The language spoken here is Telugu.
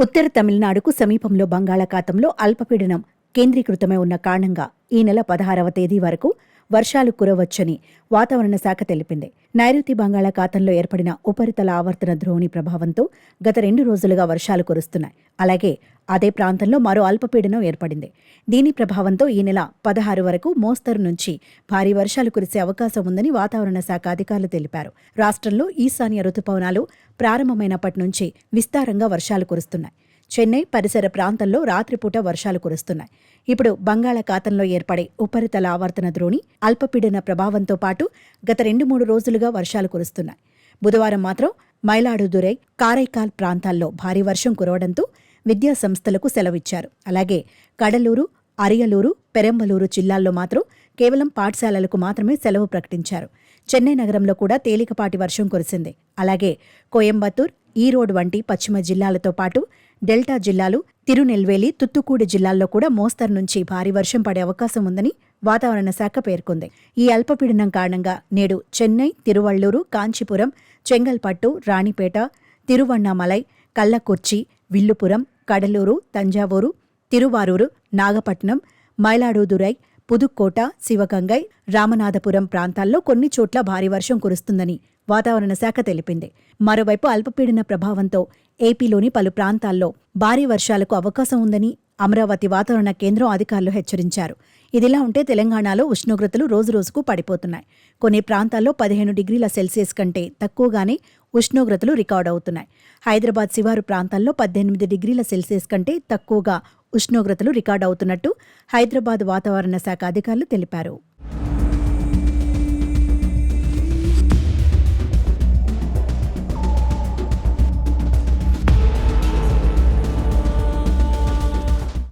ఉత్తర తమిళనాడుకు సమీపంలో బంగాళాఖాతంలో అల్పపీడనం కేంద్రీకృతమై ఉన్న కారణంగా ఈ నెల 16వ తేదీ వరకు వర్షాలు కురవచ్చని వాతావరణ శాఖ తెలిపింది. నైరుతి బంగాళాఖాతంలో ఏర్పడిన ఉపరితల ఆవర్తన ద్రోణి ప్రభావంతో గత 2 రోజులుగా వర్షాలు కురుస్తున్నాయి. అలాగే అదే ప్రాంతంలో మరో అల్పపీడనం ఏర్పడింది. దీని ప్రభావంతో ఈ నెల 16 వరకు మోస్తరు నుంచి భారీ వర్షాలు కురిసే అవకాశం ఉందని వాతావరణ శాఖ అధికారులు తెలిపారు. రాష్ట్రంలో ఈశాన్య రుతుపవనాలు ప్రారంభమైనప్పటి నుంచి విస్తారంగా వర్షాలు కురుస్తున్నాయి. చెన్నై పరిసర ప్రాంతాల్లో రాత్రిపూట వర్షాలు కురుస్తున్నాయి. ఇప్పుడు బంగాళాఖాతంలో ఏర్పడే ఉపరితల ఆవర్తన ద్రోణి అల్పపీడన ప్రభావంతో పాటు గత 2-3 రోజులుగా వర్షాలు కురుస్తున్నాయి. బుధవారం మాత్రం మైలాడుదురై, కారైకాల్ ప్రాంతాల్లో భారీ వర్షం కురవడంతో విద్యా సంస్థలకు సెలవిచ్చారు. అలాగే కడలూరు, అరియలూరు, పెరంబలూరు జిల్లాల్లో మాత్రం కేవలం పాఠశాలలకు మాత్రమే సెలవు ప్రకటించారు. చెన్నై నగరంలో కూడా తేలికపాటి వర్షం కురిసింది. అలాగే కోయంబత్తూర్, ఈరోడ్ వంటి పశ్చిమ జిల్లాలతో పాటు డెల్టా జిల్లాలు, తిరునెల్వేలి, తుత్తుకూడి జిల్లాల్లో కూడా మోస్తరు నుంచి భారీ వర్షం పడే అవకాశం ఉందని వాతావరణ శాఖ పేర్కొంది. ఈ అల్పపీడనం కారణంగా నేడు చెన్నై, తిరువళ్లూరు, కాంచీపురం, చెంగల్పట్టు, రాణిపేట, తిరువణ్ణామలై, కల్లకుర్చి, విల్లుపురం, కడలూరు, తంజావూరు, తిరువారూరు, నాగపట్నం, మైలాడుదురై, పుదుక్కోట, శివగంగై, రామనాథపురం ప్రాంతాల్లో కొన్ని చోట్ల భారీ వర్షం కురుస్తుందని వాతావరణ శాఖ తెలిపింది. మరోవైపు అల్పపీడన ప్రభావంతో ఏపీలోని పలు ప్రాంతాల్లో భారీ వర్షాలకు అవకాశం ఉందని అమరావతి వాతావరణ కేంద్రం అధికారులు హెచ్చరించారు. ఇదిలా ఉంటే తెలంగాణలో ఉష్ణోగ్రతలు రోజురోజుకు పడిపోతున్నాయి. కొన్ని ప్రాంతాల్లో 15 డిగ్రీల సెల్సియస్ కంటే తక్కువగానే ఉష్ణోగ్రతలు రికార్డవుతున్నాయి. హైదరాబాద్ శివారు ప్రాంతాల్లో 18 డిగ్రీల సెల్సియస్ కంటే తక్కువగా ఉష్ణోగ్రతలు రికార్డవుతున్నట్టు హైదరాబాద్ వాతావరణ శాఖ అధికారులు తెలిపారు.